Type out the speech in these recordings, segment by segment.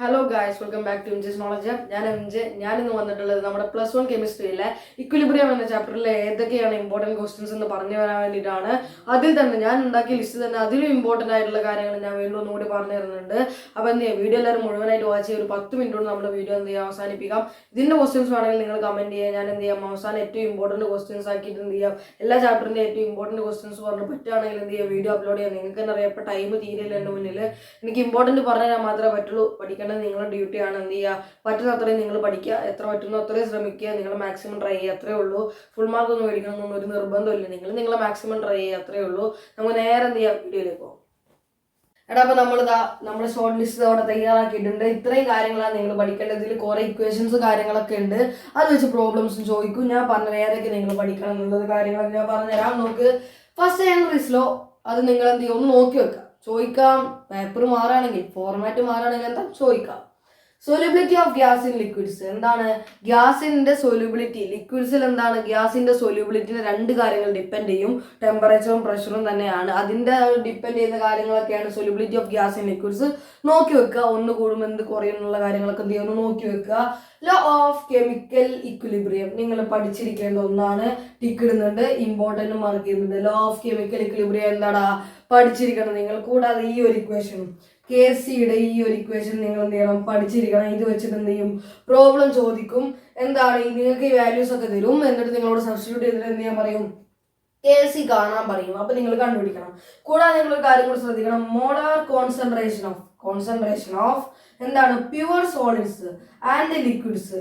Hello guys, welcome back to inches knowledge. ഞാനിന്ന് വന്നിട്ടുള്ളത് നമ്മുടെ +1 കെമിസ്ട്രിയിലെ ഇക്വിലിബ്രിയം എന്ന ചാപ്റ്ററിലെ ഏതൊക്കെയാണ് ഇമ്പോർട്ടൻറ്റ് ക്വസ്റ്റ്യൻസ് എന്ന് പറഞ്ഞു തരാൻ വേണ്ടിയിട്ടാണ്. അതിൽ തന്നെ ഞാൻ ഉണ്ടാക്കിയ ലിസ്റ്റ് തന്നെ അതിലും ഇമ്പോർട്ടൻ്റ് ആയിട്ടുള്ള കാര്യങ്ങൾ ഞാൻ വീണ്ടും ഒന്നുകൂടി പറഞ്ഞു തരുന്നുണ്ട്. അപ്പോൾ എന്ത് ചെയ്യുക, വീഡിയോ എല്ലാവരും മുഴുവനായിട്ട് വാച്ച് ചെയ്യുക. ഒരു 10 മിനിറ്റ് കൊണ്ട് നമ്മുടെ വീഡിയോ എന്ത് ചെയ്യുക അവസാനിപ്പിക്കാം. ഇതിൻ്റെ ക്വസ്റ്റ്യൻസ് വേണമെങ്കിൽ നിങ്ങൾ കമൻറ്റ് ചെയ്യുക. ഞാൻ എന്ത് ചെയ്യാം, അവസാനം ഏറ്റവും ഇമ്പോർട്ടൻറ്റ് ക്വസ്റ്റ്യൻസ് ആക്കിയിട്ട് എന്ത് ചെയ്യാം, എല്ലാ ചാപ്റ്ററിൻ്റെ ഏറ്റവും ഇമ്പോർട്ടൻറ്റ് ക്വസ്റ്റ്യൻസ് പറഞ്ഞ് പറ്റുകയാണെങ്കിൽ എന്ത് ചെയ്യുക, വീഡിയോ അപ്ലോഡ് ചെയ്യാം. നിങ്ങൾക്ക് തന്നെ അറിയാം, ഇപ്പോൾ ടൈം തീരെയില്ല എൻ്റെ മുന്നിൽ. എനിക്ക് ഇമ്പോർട്ടൻറ്റ് പറഞ്ഞാൽ മാത്രമേ പറ്റുള്ളൂ. പഠിക്കേണ്ടത് നിങ്ങളുടെ ഡ്യൂട്ടിയാണ്. എന്ത് ചെയ്യുക, പറ്റുന്ന അത്രയും നിങ്ങൾ പഠിക്കുക, എത്ര പറ്റുന്നോ അത്രയും ശ്രമിക്കുക, നിങ്ങൾ മാക്സിമം ട്രൈ ചെയ്യുക, അത്രേ ഉള്ളൂ. ഫുൾ മാർക്ക് ഒന്നും മേടിക്കണമെന്നൊന്നും ഒരു നിർബന്ധമില്ല. നിങ്ങളെ മാക്സിമം ട്രൈ ചെയ്യുക, അത്രേ ഉള്ളൂ. നമുക്ക് നേരെ എന്ത് ചെയ്യാം, വീഡിയോയിലേക്ക് പോകാം. അപ്പോൾ നമ്മുടെ ഷോർട്ട് ലിസ്റ്റ് അവിടെ തയ്യാറാക്കിയിട്ടുണ്ട്. ഇത്രയും കാര്യങ്ങളാണ് നിങ്ങൾ പഠിക്കേണ്ടത്. ഇതിൽ കുറേ ഇക്വേഷൻസ് കാര്യങ്ങളൊക്കെ ഉണ്ട്. അത് വെച്ച് പ്രോബ്ലംസും ചോദിക്കും. ഞാൻ പറഞ്ഞ ഏതൊക്കെ നിങ്ങൾ പഠിക്കണം എന്നുള്ളത് കാര്യങ്ങളൊക്കെ ഞാൻ പറഞ്ഞുതരാം. നമുക്ക് ഫസ്റ്റ് ഹെൻറിസ് ലോ, അത് നിങ്ങൾ എന്ത് ചെയ്യും, ഒന്ന് നോക്കി വെക്കാം. ചോദിക്കാം, പേപ്പർ മാറുകയാണെങ്കിൽ, ഫോർമാറ്റ് മാറുകയാണെങ്കിൽ എന്താ ചോദിക്കാം. Solubility of gas in liquids. എന്താണ് ഗ്യാസിന്റെ സൊല്യൂബിലിറ്റി? ലിക്വിഡ്സിൽ എന്താണ് ഗ്യാസിന്റെ സൊല്യൂബിലിറ്റിനെ രണ്ട് കാര്യങ്ങൾ ഡിപ്പെൻഡ് ചെയ്യും. ടെമ്പറേച്ചറും പ്രഷറും തന്നെയാണ്. അതിന്റെ ഡിപ്പെൻഡ് ചെയ്യുന്ന കാര്യങ്ങളൊക്കെയാണ് solubility of gas in liquids. നോക്കി വെക്കുക, ഒന്ന് കൂടുമ്പോൾ എന്ത് കുറയും എന്നുള്ള കാര്യങ്ങളൊക്കെ എന്ത് ചെയ്യുന്നു നോക്കി വെക്കുക. ലോ ഓഫ് കെമിക്കൽ ഇക്വിലിബ്രിയം നിങ്ങൾ പഠിച്ചിരിക്കേണ്ട ഒന്നാണ്. ടിക്ക് ഇടുന്നുണ്ട്, ഇമ്പോർട്ടൻ്റ് മാർക്ക് ചെയ്യുന്നുണ്ട്. ലോ ഓഫ് കെമിക്കൽ ഇക്വിലിബ്രിയം എന്താടാ പഠിച്ചിരിക്കണം നിങ്ങൾ. കൂടാതെ ഈ ഒരു ഇക്വേഷൻ, KCയുടെ ഈ ഒരു ഇക്വേഷൻ നിങ്ങൾ എന്ത് ചെയ്യണം, പഠിച്ചിരിക്കണം. ഇത് വെച്ചിട്ട് എന്ത് ചെയ്യും, പ്രോബ്ലം ചോദിക്കും. എന്താണ് നിങ്ങൾക്ക് ഈ വാല്യൂസ് ഒക്കെ തരും. എന്നിട്ട് നിങ്ങളോട് സബ്സ്റ്റിറ്റ്യൂട്ട് ചെയ്തിട്ട് എന്ത് ചെയ്യാൻ പറയും, KC കാണാൻ പറയും. അപ്പൊ നിങ്ങൾ കണ്ടുപിടിക്കണം. കൂടാതെ നിങ്ങൾ ഒരു കാര്യം കൂടി ശ്രദ്ധിക്കണം. മോളാർ കോൺസെൻട്രേഷൻ ഓഫ് എന്താണ് പ്യുവർ സോളിഡ്സ് ആൻഡ് ലിക്വിഡ്സ്.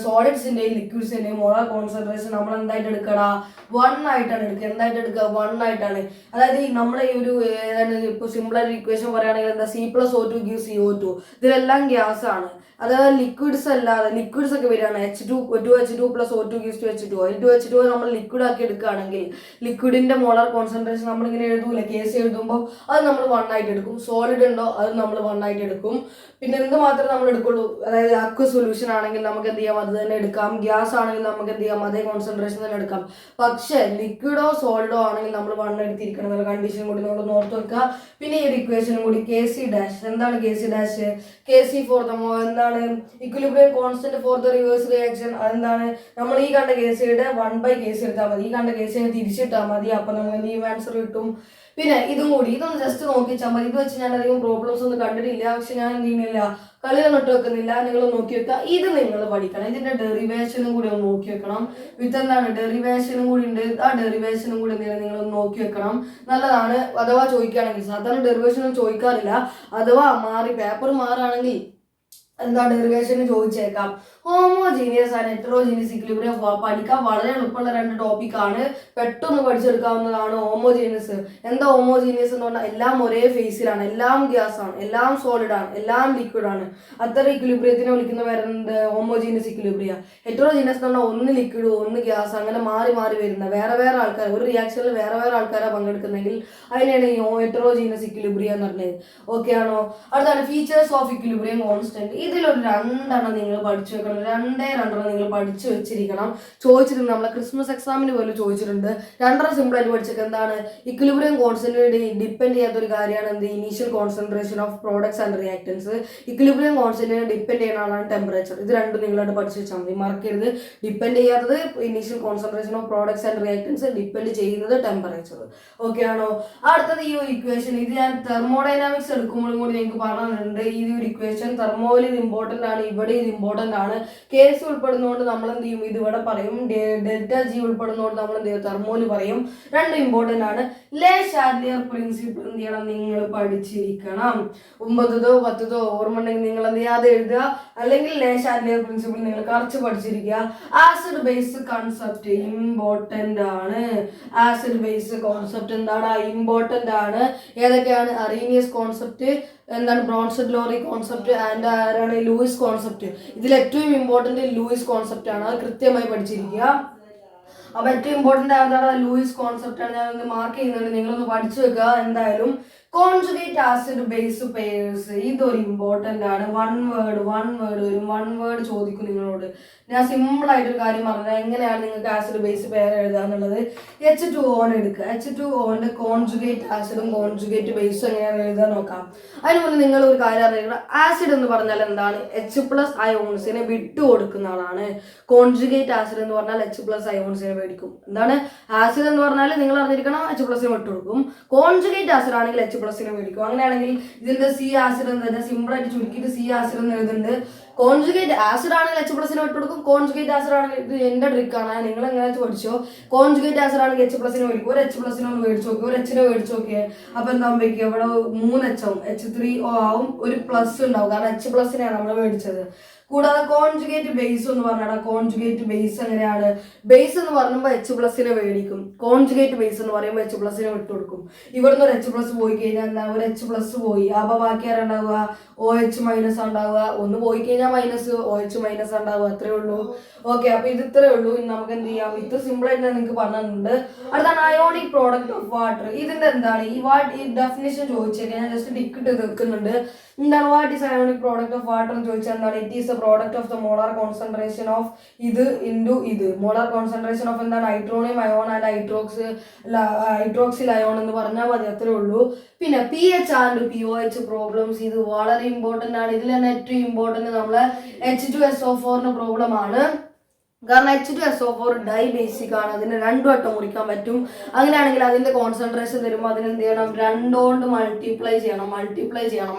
സോളിഡ്സിന്റെയും ലിക്വിഡ്സിന്റെയും മോളാർ കോൺസെൻട്രേഷൻ നമ്മൾ എന്തായിട്ട് എടുക്കടാ, 1 ആയിട്ടാണ് എടുക്കുക. എന്തായിട്ട് എടുക്കുക, 1 ആയിട്ടാണ്. അതായത് നമ്മുടെ ഈ ഒരു ഇപ്പൊ സിമ്പിൾ ആയിട്ട് ഇക്വേഷൻ പറയുകയാണെങ്കിൽ എന്താ, C+O2 gives CO2. ഇതിലെല്ലാം ഗ്യാസ് ആണ്. അതായത് ലിക്വിഡ്സ് അല്ലാതെ ലിക്വിഡ്സ് ഒക്കെ വരികയാണ്. H2 + O2 gives to H2. H2 നമ്മൾ ലിക്വിഡ് ആക്കി എടുക്കുകയാണെങ്കിൽ ലിക്വിഡിന്റെ മോളാർ കോൺസെൻട്രേഷൻ നമ്മളിങ്ങനെ എഴുതൂല, KC എഴുതുമ്പോൾ അത് നമ്മൾ 1 ആയിട്ട് എടുക്കും. സോളിഡ് ഉണ്ടോ അത് നമ്മൾ 1 ആയിട്ട് എടുക്കും. പിന്നെ എന്ത് മാത്രമേ നമ്മൾ എടുക്കുള്ളൂ, അതായത് അക്വ സൊല്യൂഷൻ ആണെങ്കിൽ നമുക്ക് എന്ത് ചെയ്യാം, അത് തന്നെ എടുക്കാം. ഗ്യാസ് ആണെങ്കിൽ നമുക്ക് എന്ത് ചെയ്യാം, അതേ കോൺസെൻട്രേഷൻ തന്നെ എടുക്കാം. പക്ഷേ ലിക്വിഡോ സോളിഡോ ആണെങ്കിൽ നമ്മൾ 1 എടുത്തിരിക്കണം എന്നുള്ള കണ്ടീഷൻ കൂടി നമ്മൾ നോർത്ത് വെക്കുക. പിന്നെ ഈ ഒരു ഇക്വേഷനും കൂടി KC ഡാഷ്. എന്താണ് KC dash? KC for the എന്താണ് equilibrium constant for the reverse reaction. അതെന്താണ്, നമ്മൾ ഈ കണ്ട KCയുടെ 1/KC എടുത്താൽ മതി. ഈ കണ്ട KC തിരിച്ചിട്ടാൽ മതി. അപ്പൊ നമുക്ക് ഈ ആൻസർ കിട്ടും. പിന്നെ ഇതൊന്ന് ജസ്റ്റ് നോക്കിച്ചാൽ മതി. ഇത് വെച്ച് ഞാൻ അധികം പ്രോബ്ലംസ് ഒന്നും കണ്ടിട്ടില്ല. പക്ഷെ ഞാൻ എന്ത് ചെയ്യുന്നില്ല, കളിയൊന്നും ഇട്ട് വെക്കുന്നില്ല. നിങ്ങൾ നോക്കി വെക്കുക. ഇത് നിങ്ങൾ പഠിക്കണം. ഇതിന്റെ ഡെറിവേഷനും കൂടി ഒന്ന് നോക്കി വെക്കണം. വിത്ത് എന്താണ് ഡെറിവേഷനും കൂടി ഉണ്ട്. ആ ഡെറിവേഷനും കൂടി നിങ്ങൾ നോക്കി വെക്കണം. നല്ലതാണ്. അഥവാ ചോദിക്കുകയാണെങ്കിൽ, സാധാരണ ഡെറിവേഷനും ചോദിക്കാറില്ല. അഥവാ പേപ്പർ മാറുകയാണെങ്കിൽ എന്താ ഡെറിവേഷന് ചോദിച്ചേക്കാം. ഹോമോജീനിയസ് ആൻഡ് ഹെറ്ററോജീനിയസ് ഇക്വിലിബ്രിയം പഠിക്കാൻ വളരെ എളുപ്പമുള്ള 2 ടോപ്പിക്കാണ്. പെട്ടെന്ന് പഠിച്ചെടുക്കാവുന്നതാണ്. ഹോമോജീനിയസ് എന്താ, ഹോമോജീനിയസ് എന്ന് പറഞ്ഞാൽ എല്ലാം ഒരേ ഫേസിലാണ്, എല്ലാം ഗ്യാസ് ആണ്, എല്ലാം സോളിഡ് ആണ്, എല്ലാം ലിക്വിഡ് ആണ്. അത്തരം ഇക്വിലിബ്രിയത്തിനെ വിളിക്കുന്ന പേരുണ്ട് ഹോമോജീനിയസ് ഇക്വിലിബ്രിയ. ഹെറ്ററോജീനിയസ് എന്ന് പറഞ്ഞാൽ ഒന്ന് ലിക്വിഡ് ഒന്ന് ഗ്യാസ്, അങ്ങനെ മാറി മാറി വരുന്ന വേറെ ആൾക്കാർ, ഒരു റിയാക്ഷനിൽ വേറെ ആൾക്കാരാണ് പങ്കെടുക്കുന്നെങ്കിൽ അതിനെയാണ് ഈ ഹെറ്ററോജീനിയസ് ഇക്വിലിബ്രിയ എന്ന് പറഞ്ഞത്. ഓക്കെ ആണോ? അടുത്താണ് ഫീച്ചേഴ്സ് ഓഫ് ഇക്വിലിബ്രിയം കോൺസ്റ്റന്റ്. ഇതിലൊരു 2 നിങ്ങൾ പഠിച്ചു വെക്കണം. 2 നിങ്ങൾ പഠിച്ചു വെച്ചിരിക്കണം. ചോദിച്ചിട്ടുണ്ട്, നമ്മളെ ക്രിസ്മസ് എക്സാമിന് പോലും ചോദിച്ചിട്ടുണ്ട്. 2 സിമ്പിൾ ആയിട്ട് പഠിച്ചേക്ക്. എന്താണ് ഇക്വിലിബ്രിയം കോൺസ്റ്റന്റ് ഡിപ്പെൻഡ് ചെയ്യാത്ത ഒരു കാര്യമാണ് എന്ത്, initial concentration of products and reactants. Equilibrium കോൺസ്റ്റന്റിനെ ഡിപ്പെൻഡ് ചെയ്യുന്ന ആളാണ് ടെമ്പറേച്ചർ. ഇത് 2 നിങ്ങളായിട്ട് പഠിച്ചു വെച്ചാൽ മതി. മറക്കരുത്. ഡിപ്പെൻഡ് ചെയ്യാത്തത് initial concentration of products and reactance, depend ചെയ്യുന്നത് ടെമ്പറേച്ചർ. ഓക്കെ ആണോ? അടുത്തത് ഈ ഒരു ഇക്വേഷൻ, ഇത് ഞാൻ തെർമോഡൈനാമിക്സ് എടുക്കുമ്പോഴും കൂടി നിങ്ങൾക്ക് പറഞ്ഞിട്ടുണ്ട്. ഈ ഒരു ഇക്വേഷൻ തെർമോയിൽ ഇത് ഇമ്പോർട്ടൻ്റ് ആണ്, ഇവിടെ ഇത് ഇമ്പോർട്ടൻ്റ് ആണ്. KC ഉൾപ്പെടുന്നതുകൊണ്ട് നമ്മൾ എന്ത് ചെയ്യും, ഇത് ഇവിടെ പറയും. ΔG ഉൾപ്പെടുന്നതുകൊണ്ട് നമ്മൾ എന്ത് ചെയ്യും, തെർമോല് പറയും. 2 ഇമ്പോർട്ടൻ്റ് ആണ്. ലേ ഷാഡ്ലിയർ പ്രിൻസിപ്പിൾ എന്ത് ചെയ്യണം, നിങ്ങൾ പഠിച്ചിരിക്കണം. 9തോ 10തോ ഓർമ്മ ഉണ്ടെങ്കിൽ നിങ്ങൾ എന്ത് ചെയ്യാതെ എഴുതുക. അല്ലെങ്കിൽ ലേ ഷാഡ്ലിയർ പ്രിൻസിപ്പിൾ നിങ്ങൾ കുറച്ച് പഠിച്ചിരിക്കുക. ആസിഡ് ബേസ് കൺസെപ്റ്റ് ഇമ്പോർട്ടൻ്റ് ആണ്. ആസിഡ് ബേസ് കോൺസെപ്റ്റ് എന്താണ്, ഇമ്പോർട്ടൻ്റ് ആണ്. ഏതൊക്കെയാണ്? അറീനിയസ് കോൺസെപ്റ്റ്, എന്താണ് ബ്രോൺസ്റ്റഡ് ലോറി കോൺസെപ്റ്റ് ആൻഡ് ആരാണ് ലൂയിസ് കോൺസെപ്റ്റ്. ഇതിൽ ഏറ്റവും ഇമ്പോർട്ടൻ്റ് ലൂയിസ് കോൺസെപ്റ്റ് ആണ്. അത് കൃത്യമായി പഠിച്ചിരിക്കുക. അപ്പോൾ ഏറ്റവും ഇമ്പോർട്ടൻ്റ് ആയതാണ് ലൂയിസ് കോൺസെപ്റ്റ് ആണ്. ഞാനൊന്ന് മാർക്ക് ചെയ്യുന്നുണ്ട്, നിങ്ങളൊന്ന് പഠിച്ചു വെക്കുക എന്തായാലും. കോൺജുഗേറ്റ് ആസിഡ് ബേസ് പെയർസ് ഇതൊരു ഇമ്പോർട്ടൻ്റ് ആണ്. വൺ വേർഡ് വരും, വൺ വേർഡ് ചോദിക്കും നിങ്ങളോട്. ഞാൻ സിമ്പിൾ ആയിട്ടൊരു കാര്യം പറഞ്ഞാൽ എങ്ങനെയാണ് നിങ്ങൾക്ക് ആസിഡ് ബേസ് പെയർ എഴുതുക എന്നുള്ളത്. H2O എടുക്കുക. H2O കോൺജുഗേറ്റ് ആസിഡും കോൺജുഗേറ്റ് ബേസും എങ്ങനെയാണ് എഴുതാൻ നോക്കാം. അതിന് മുന്നേ നിങ്ങൾ ഒരു കാര്യം അറിയുക, ആസിഡ് എന്ന് പറഞ്ഞാൽ എന്താണ്? H+ അയോൺസിനെ വിട്ടു കൊടുക്കുന്ന ആളാണ്. കോൺജുഗേറ്റ് ആസിഡ് എന്ന് പറഞ്ഞാൽ H+ അയോൺസിനെ മേടിക്കും. എന്താണ് ആസിഡ് എന്ന് പറഞ്ഞാൽ നിങ്ങൾ അറിഞ്ഞിരിക്കണം, H+ വിട്ടു കൊടുക്കും. കോൺജുഗേറ്റ് ആസിഡ് ആണെങ്കിൽ H+ മേടിക്കും. അങ്ങനെയാണെങ്കിൽ ഇതിന്റെ സി ആസിഡ് എന്ന് തന്നെ സിമ്പിൾ ആയിട്ട് ചുരുക്കിയിട്ട് സി ആസിഡ് എന്ന് എഴുതുന്നുണ്ട്. കോൺജുഗേറ്റ് ആസിഡ് ആണെങ്കിൽ H+ വിട്ടു കൊടുക്കും. കോൺജുഗേറ്റ് ആസിഡ് ആണെങ്കിൽ ഇത് എന്റെ ട്രിക്കാണ്, നിങ്ങൾ എങ്ങനെ പഠിച്ചോ. കോൺജുഗേറ്റ് ആസിഡ് ആണെങ്കിൽ H+ മേടിക്കും. ഒരു H+ ഒന്ന് മേടിച്ചു നോക്കി, ഒരു H മേടിച്ചു നോക്കിയേ. അപ്പൊ എന്താ വെക്കുക, ഇവിടെ 3 H ആവും, H3O ആവും, ഒരു പ്ലസ് ഉണ്ടാവും, കാരണം H+നെയാണ് നമ്മൾ മേടിച്ചത്. കൂടാതെ കോൺജുഗേറ്റ് ബേസ് എന്ന് പറഞ്ഞാൽ കോൺജുഗേറ്റ് ബേസ് എങ്ങനെയാണ്? ബേസ് എന്ന് പറയുമ്പോൾ H+നെ മേടിക്കും. കോൺജുഗേറ്റ് ബേസ് എന്ന് പറയുമ്പോൾ H+നെ വിട്ടുകൊടുക്കും. ഇവിടുന്ന് ഒരു H+ പോയി കഴിഞ്ഞാൽ എന്താ, ഒരു H+ പോയി. അപ്പൊ ബാക്കി ആരുണ്ടാവുക? OH- ഉണ്ടാവുക. ഒന്ന് പോയി കഴിഞ്ഞാൽ മൈനസ്, OH- ഉണ്ടാവുക. അത്രേ ഉള്ളൂ. ഓക്കെ, അപ്പൊ ഇത് ഇത്രേ ഉള്ളൂ. ഇനി നമുക്ക് എന്ത് ചെയ്യാം? ഇത് സിമ്പിൾ ആയിട്ട് ഞാൻ നിങ്ങൾക്ക് പറഞ്ഞിട്ടുണ്ട്. അടുത്താണ് അയോണിക് പ്രോഡക്റ്റ് ഓഫ് വാട്ടർ. ഇതിന്റെ എന്താണ് ഈ ഡെഫിനേഷൻ ചോദിച്ചേക്കാൻ ഞാൻ ജസ്റ്റ് ടിക്കറ്റ് വെക്കുന്നുണ്ട്. എന്താണ് what is ionic product of water എന്ന് ചോദിച്ചാൽ എന്താണ്? It is A product of the molar concentration of ഇത് ഇൻറ്റു ഇത്. മോളാർ കോൺസെൻട്രേഷൻ ഓഫ് എന്താണ്? Hydronium ion and hydroxyl ion എന്ന് പറഞ്ഞാൽ മതി. അത്രേ ഉള്ളൂ. പിന്നെ pH ആൻഡ് POH പ്രോബ്ലംസ്, ഇത് വളരെ ഇമ്പോർട്ടൻ്റ് ആണ്. ഇതിൽ തന്നെ ഏറ്റവും ഇമ്പോർട്ടൻ്റ് നമ്മളെ H2SO4 പ്രോബ്ലം ആണ്. കാരണം H2SO4 ഡൈ ബേസിക് ആണ്. അതിന് 2 വട്ടം മുറിക്കാൻ പറ്റും. അങ്ങനെയാണെങ്കിൽ അതിന്റെ കോൺസെൻട്രേഷൻ തരുമ്പോൾ അതിന് എന്ത് ചെയ്യണം? 2 കൊണ്ട് മൾട്ടിപ്ലൈ ചെയ്യണം.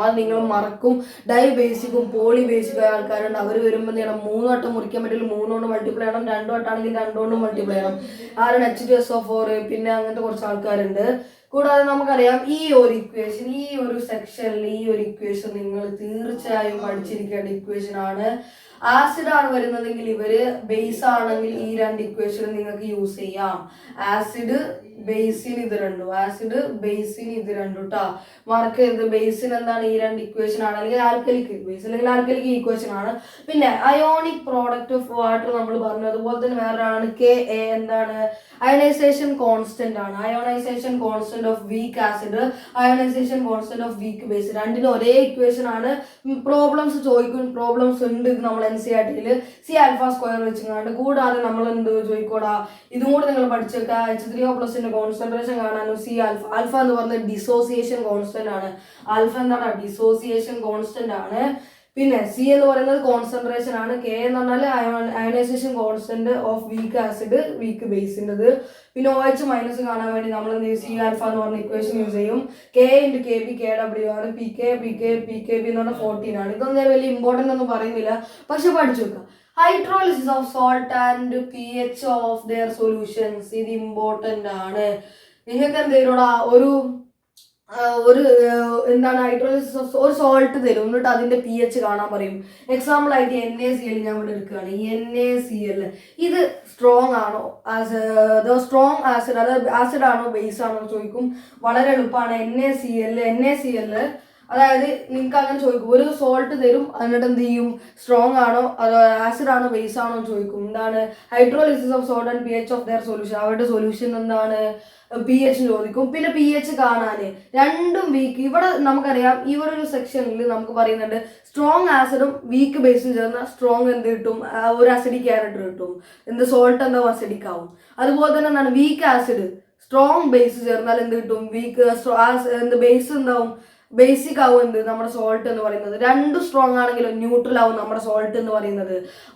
അത് നിങ്ങൾ മറക്കും. ഡൈ ബേസിക്കും പോളി ബേസിക്കും ആയ ആൾക്കാരുണ്ട്. അവർ വരുമ്പോൾ എന്ത് ചെയ്യണം? 3 വട്ടം മുറിക്കാൻ പറ്റില്ല, 3 കൊണ്ട് മൾട്ടിപ്ലൈ ചെയ്യണം. 2 വട്ടമാണെങ്കിൽ 2 കൊണ്ട് മൾട്ടിപ്ലൈ ചെയ്യണം. ആരാണ്? H2SO4. പിന്നെ അങ്ങനത്തെ കുറച്ച് ആൾക്കാരുണ്ട്. കൂടാതെ നമുക്കറിയാം ഈ ഒരു ഇക്വേഷൻ, ഈ ഒരു സെക്ഷനിൽ ഈ ഒരു ഇക്വേഷൻ നിങ്ങൾ തീർച്ചയായും പഠിച്ചിരിക്കേണ്ട ഇക്വേഷൻ ആണ്. ആസിഡ് ആണ് വരുന്നതെങ്കിൽ ഇവര് ബേസ് ആണെങ്കിൽ ഈ 2 ഇക്വേഷൻ നിങ്ങൾക്ക് യൂസ് ചെയ്യാം. ആസിഡ് ബേസിന് ഇത് രണ്ടും, ആസിഡ് ബേസിന് ഇത് രണ്ടും ട്ടാ. മാർക്ക് ചെയ്ത് ബേസിന് എന്താണ്? ഈ 2 ഇക്വേഷൻ ആണ്. അല്ലെങ്കിൽ ആൽക്കലിക്ക് ബേസ് അല്ലെങ്കിൽ ആൽക്കലിക്ക് ഇക്വേഷൻ ആണ്. പിന്നെ അയോണിക് പ്രോഡക്റ്റ് ഓഫ് വാട്ടർ നമ്മൾ പറഞ്ഞു. അതുപോലെ തന്നെ വേറൊരാളാണ് Ka. എന്താണ്? അയണൈസേഷൻ കോൺസ്റ്റന്റ് ആണ്. Ionisation constant of weak acid, ionisation constant of weak base, രണ്ടിനും ഒരേ ഇക്വേഷൻ ആണ്. പ്രോബ്ലംസ് ചോദിക്കും, പ്രോബ്ലംസ് ഉണ്ട് നമ്മൾ NCERT C∝² വെച്ചുകൊണ്ട്. കൂടാതെ നമ്മൾ എന്ത് ചോദിക്കൂടാ, ഇതും കൂടെ നിങ്ങൾ പഠിച്ചേക്കുക. H3O+ കോൺസെൻട്രേഷൻ കാണാനും ആൽഫ എന്ന് പറഞ്ഞ ഡിസോസിയേഷൻ കോൺസ്റ്റന്റ് ആണ്. ആൽഫ എന്താണ്? ഡിസോസിയേഷൻ കോൺസ്റ്റന്റ് ആണ്. പിന്നെ C എന്ന് പറയുന്നത് കോൺസെൻട്രേഷൻ ആണ്. K എന്ന് പറഞ്ഞാൽ ionisation constant of weak acid, weak ബേസിൻ്റെത്. പിന്നെ OH- കാണാൻ വേണ്ടി നമ്മൾ എന്ത് ചെയ്യും? C∝ എന്ന് പറഞ്ഞ ഇക്വേഷൻ യൂസ് ചെയ്യും. K × Kb Kw ആണ്. PKB എന്ന് പറഞ്ഞാൽ 14 ആണ്. ഇതൊന്നും ഞാൻ വലിയ ഇമ്പോർട്ടൻ്റ് ഒന്നും പറയുന്നില്ല, പക്ഷെ പഠിച്ചു വെക്കുക. Hydrolysis of salt and pH of their solutions, ഇത് ഇമ്പോർട്ടൻ്റ് ആണ്. നിങ്ങൾക്ക് എന്തെങ്കിലും ഒരു എന്താണ് ഹൈഡ്രോളിസിസ് ഓഫ് ഒരു സോൾട്ട് തരും, എന്നിട്ട് അതിന്റെ pH കാണാൻ പറയും. എക്സാമ്പിൾ ആയിട്ട് NaCl ഞാൻ ഇവിടെ എടുക്കുകയാണ്. NaCl ഇത് സ്ട്രോങ് ആണോ, സ്ട്രോങ് ആസിഡ്, അതായത് ആസിഡ് ആണോ ബേസ് ആണോ ചോദിക്കും. വളരെ എളുപ്പമാണ്. NaCl അതായത് നിങ്ങൾക്ക് അങ്ങനെ ചോദിക്കും. ഒരു സോൾട്ട് തരും, എന്നിട്ട് എന്ത് ചെയ്യും? സ്ട്രോങ് ആണോ അതോ ആസിഡ് ആണോ ബേസ് ആണോ ചോദിക്കും. എന്താണ്? Hydrolysis of salt and pH of their solution, അവരുടെ സൊല്യൂഷൻ എന്താണ്? pH ചോദിക്കും. പിന്നെ pH കാണാന് രണ്ടും വീക്ക്. ഇവിടെ നമുക്കറിയാം ഇവിടെ ഒരു സെക്ഷനിൽ നമുക്ക് പറയുന്നുണ്ട് സ്ട്രോങ് ആസിഡും വീക്ക് ബേസും ചേർന്ന സ്ട്രോങ് എന്ത് കിട്ടും? ഒരു അസിഡിക് ക്യാരക്ടർ കിട്ടും. എന്ത്? സോൾട്ട് എന്താവും? അസിഡിക് ആവും. അതുപോലെ തന്നെ എന്താണ്? വീക്ക് ആസിഡ് സ്ട്രോങ് ബേസ് ചേർന്നാൽ എന്ത് കിട്ടും? വീക്ക് എന്ത് ബേസ് എന്താവും? ബേസിക് ആവും എന്ത്? നമ്മുടെ സോൾട്ട് എന്ന് പറയുന്നത്. രണ്ടും സ്ട്രോങ് ആണെങ്കിലും ന്യൂട്രൽ ആവും നമ്മുടെ സോൾട്ട് എന്ന് പറയുന്നത്.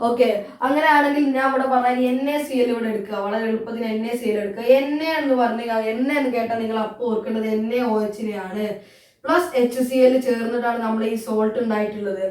ഓക്കെ, അങ്ങനെയാണെങ്കിൽ ഞാൻ ഇവിടെ പറഞ്ഞാൽ NaCl ഇവിടെ എടുക്കുക. വളരെ എളുപ്പത്തിന് NaCl എടുക്കുക. Na എന്ന് പറഞ്ഞാൽ എന്ന് കേട്ടാൽ നിങ്ങൾ അപ്പോൾ ഓർക്കേണ്ടത് NaOH പ്ലസ് HCl ചേർന്നിട്ടാണ് നമ്മൾ ഈ സോൾട്ട് ഉണ്ടായിട്ടുള്ളത്.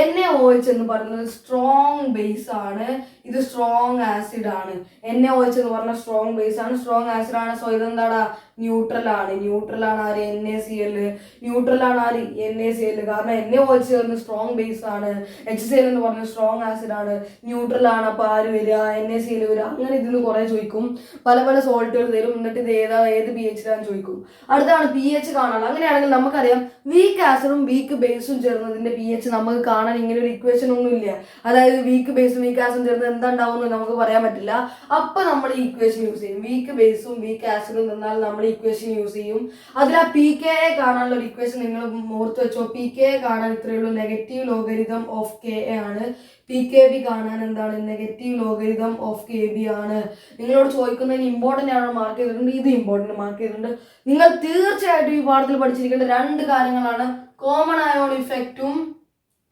NaOH എന്ന് പറയുന്നത് സ്ട്രോങ് ബേസ് ആണ്. ഇത് സ്ട്രോങ് ആസിഡ് ആണ്. NaOH എന്ന് പറഞ്ഞ സ്ട്രോങ് ബേസ് ആണ്, സ്ട്രോങ് ആസിഡ് ആണ്. സോ ഇതെന്താടാ? ന്യൂട്രൽ ആണ്. ആര്? NaCl. ന്യൂട്രൽ ആണ് ആര്? NaCl. കാരണം NaOH ചേർന്ന് സ്ട്രോങ് ബേസ് ആണ്. HCl എന്ന് പറഞ്ഞ സ്ട്രോങ് ആസിഡ് ആണ്, ന്യൂട്രൽ ആണ്. അപ്പൊ ആര് വരിക? NaCl വരിക. അങ്ങനെ ഇതിന് കുറെ ചോദിക്കും. പല സോൾട്ടുകൾ തരും, എന്നിട്ട് ഇത് ഏത് pH ചോദിക്കും. അടുത്താണ് pH കാണാൻ. അങ്ങനെയാണെങ്കിൽ നമുക്ക് നമുക്കറിയാം വീക്ക് ആസിഡും വീക്ക് ബേസും ചേർന്നതിന്റെ പി എച്ച് നമുക്ക് കാണാൻ ഇങ്ങനെ ഒരു ഇക്വേഷൻ ഒന്നും ഇല്ല. അതായത് വീക്ക് ബേസും വീക്ക് ആസിഡും ചേർന്ന് എന്താ ഉണ്ടാവുമെന്ന് നമുക്ക് പറയാൻ പറ്റില്ല. അപ്പൊ നമ്മൾ ഈ ഇക്വേഷൻ യൂസ് ചെയ്യും. വീക്ക് ബേസും വീക്ക് ആസിഡും തന്നാൽ നമ്മൾ ഇക്വേഷൻ യൂസ് ചെയ്യും. അതിൽ ആ പി കെ എ കാണാനുള്ള ഒരു ഇക്വേഷൻ നിങ്ങൾ ഓർത്ത് വെച്ചോ. പി കെ എ കാണാൻ ഇത്രയേ ഉള്ളൂ, negative logarithm of K A ആണ്. പി കെ ബി കാണാൻ എന്താണ്, negative logarithm of K B ആണ്. നിങ്ങളോട് ചോദിക്കുന്നതിന് ഇമ്പോർട്ടൻ്റ് ആണോ മാർക്ക് ചെയ്തിട്ടുണ്ട്, ഇത് ഇമ്പോർട്ടൻ്റ് മാർക്ക് ചെയ്തിട്ടുണ്ട്. നിങ്ങൾ തീർച്ചയായിട്ടും ഈ പാഠത്തിൽ പഠിച്ചിരിക്കേണ്ട രണ്ട് കാര്യങ്ങളാണ് കോമൺ അയോൺ ഇഫക്റ്റും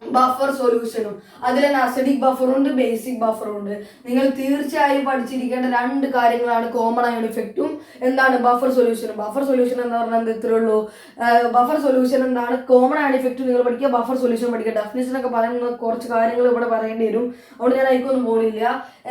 ബഫർ സൊല്യൂഷനും. അതിൽ തന്നെ അസിഡിക് ബഫറും ഉണ്ട്, ബേസിക് ബഫറും ഉണ്ട്. നിങ്ങൾ തീർച്ചയായും പഠിച്ചിരിക്കേണ്ട രണ്ട് കാര്യങ്ങളാണ് കോമൺ അയോൺ ഇഫക്റ്റും എന്താണ് ബഫർ സൊല്യൂഷനും. ബഫർ സൊല്യൂഷൻ എന്ന് പറഞ്ഞാൽ ഇത്രേ ഉള്ളൂ. ബഫർ സൊല്യൂഷൻ എന്താണ്, കോമൺ അയോൺ ഇഫക്റ്റ് നിങ്ങൾ പഠിക്കുക, ബഫർ സൊല്യൂഷൻ പഠിക്കുക. ഡെഫിനിഷൻ ഒക്കെ പറയുന്ന കുറച്ച് കാര്യങ്ങൾ ഇവിടെ പറയേണ്ടി വരും, അതുകൊണ്ട് ഞാൻ അതിക്കൊന്നും പോകുന്നില്ല.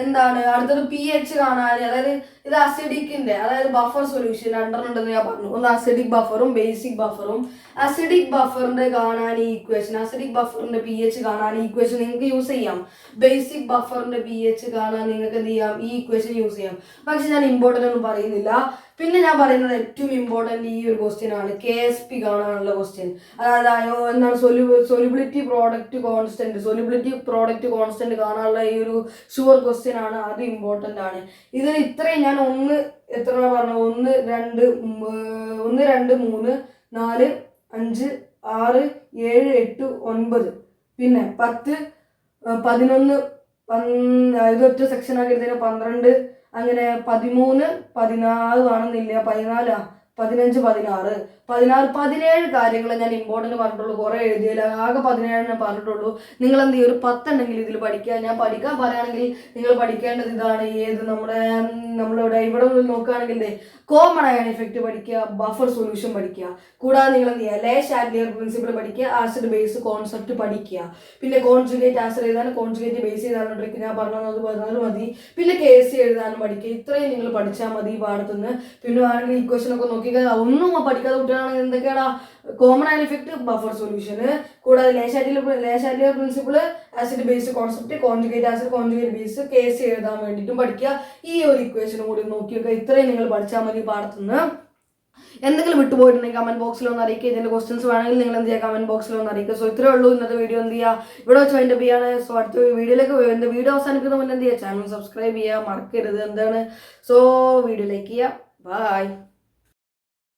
എന്താണ് അടുത്തത് പി എച്ച് കാണാൻ, അതായത് ഇത് അസിഡിക്കിന്റെ അതായത് ബഫർ സൊല്യൂഷൻ രണ്ടെണ്ണം ഞാൻ പറഞ്ഞു. ഒന്ന് അസിഡിക് ബഫറും ബേസിക് ബഫറും. അസിഡിക് ബഫറിന്റെ കാണാൻ ഈ ഇക്വേഷൻ, അസിഡിക് ബഫറിന്റെ പി എച്ച് കാണാൻ ഈ ഇക്വേഷൻ നിങ്ങൾക്ക് യൂസ് ചെയ്യാം. ബേസിക് ബഫറിന്റെ പി എച്ച് കാണാൻ നിങ്ങൾക്ക് എന്ത് ചെയ്യാം, ഈ ഇക്വേഷൻ യൂസ് ചെയ്യാം. പക്ഷെ ഞാൻ ഇമ്പോർട്ടൻ്റ് ഒന്നും പറയുന്നില്ല. പിന്നെ ഞാൻ പറയുന്നത് ഏറ്റവും ഇമ്പോർട്ടൻ്റ് ഈ ഒരു ക്വസ്റ്റ്യൻ ആണ്, കെ എസ് പി കാണാനുള്ള ക്വസ്റ്റ്യൻ. അതായത് എന്താണ് സൊല്യൂബിലിറ്റി പ്രോഡക്റ്റ് കോൺസ്റ്റന്റ് കാണാനുള്ള ഈ ഒരു ഷുവർ ക്വസ്റ്റ്യൻ ആണ്. അത് ഇമ്പോർട്ടൻ്റ് ആണ്. ഇതിൽ ഇത്രയും ഞാൻ എത്ര പറഞ്ഞു, 1 2 3 4 5 6 7 8 9 പിന്നെ 10 11 ഇതൊറ്റ സെക്ഷൻ ആക്കി എടുത്തതിന് 12 അങ്ങനെ 13 14 കാണുന്നില്ല, 14 15 16 17 കാര്യങ്ങൾ ഞാൻ ഇമ്പോർട്ടൻ്റ് പറഞ്ഞിട്ടുള്ളൂ. കുറേ എഴുതിയില്ല, ആകെ 17 പറഞ്ഞിട്ടുള്ളൂ. നിങ്ങൾ എന്ത് ചെയ്യും, ഒരു 10 ഉണ്ടെങ്കിൽ ഇതിൽ പഠിക്കുക. ഞാൻ പഠിക്കാൻ പറയുകയാണെങ്കിൽ നിങ്ങൾ പഠിക്കേണ്ടത് ഇതാണ്. ഏത് നമ്മളിവിടെ നോക്കുകയാണെങ്കിൽ കോമൺ അയൺ ഇഫക്റ്റ് പഠിക്കുക, ബഫർ സൊല്യൂഷൻ പഠിക്കുക. കൂടാതെ നിങ്ങൾ എന്ത് ചെയ്യുക, ലേ ഷാഡ്ലിയർ പ്രിൻസിപ്പിൾ പഠിക്കുക, ആസിഡ് ബേസ് കോൺസെപ്റ്റ് പഠിക്കുക. പിന്നെ കോൺജുഗേറ്റ് ആസിഡ് എഴുതാനും കോൺജുഗേറ്റ് ബേസ് ചെയ്താലും ട്രിക്ക് ഞാൻ പറഞ്ഞത് മതി. പിന്നെ കെ സി എഴുതാനും പഠിക്കുക. ഇത്രയും നിങ്ങൾ പഠിച്ചാൽ മതി ഈ പാഠത്തുനിന്ന്. പിന്നെ ആണെങ്കിൽ ഇക്വേഷൻ ഒക്കെ നോക്കിയാൽ ഒന്നും പഠിക്കാതെ കുട്ടികളാണെങ്കിൽ എന്തൊക്കെയാണ് കോമൺ അയൺ ഇഫക്റ്റ്, ബഫർ സൊല്യൂഷന്, കൂടാതെ Le Chatelier principle, acid base concept, conjugate acid conjugate base, K C എഴുതാൻ വേണ്ടിയിട്ടും പഠിക്കുക. ഈ ഒരു ഇക്വേഷനും കൂടി നോക്കിയൊക്കെ ഇത്രയും നിങ്ങൾ പഠിച്ചാൽ മതി പാഠത്തുനിന്ന്. എന്തെങ്കിലും വിട്ടുപോയിട്ടുണ്ടെങ്കിൽ കമന്റ് ബോക്സിൽ ഒന്ന് അറിയിക്കുക. ഇതിന്റെ ക്വസ്റ്റ്യൻസ് വേണമെങ്കിൽ നിങ്ങൾ എന്ത് ചെയ്യുക, കമന്റ് ബോക്സിൽ ഒന്ന് അറിയിക്കുക. സോ ഇത്രേ ഉള്ളൂ ഇന്നത്തെ വീഡിയോ. എന്ത് ചെയ്യുക, ഇവിടെ വെച്ച് അതിൻ്റെ ചെയ്യാണ്. സോ അടുത്ത വീഡിയോയിലേക്ക് വീഡിയോ അവസാനിക്കുന്ന മുന്നേ എന്ത് ചെയ്യുക, ചാനൽ സബ്സ്ക്രൈബ് ചെയ്യുക മറക്കരുത്. എന്താണ്, സോ വീഡിയോ ലൈക്ക് ചെയ്യുക. ബൈ.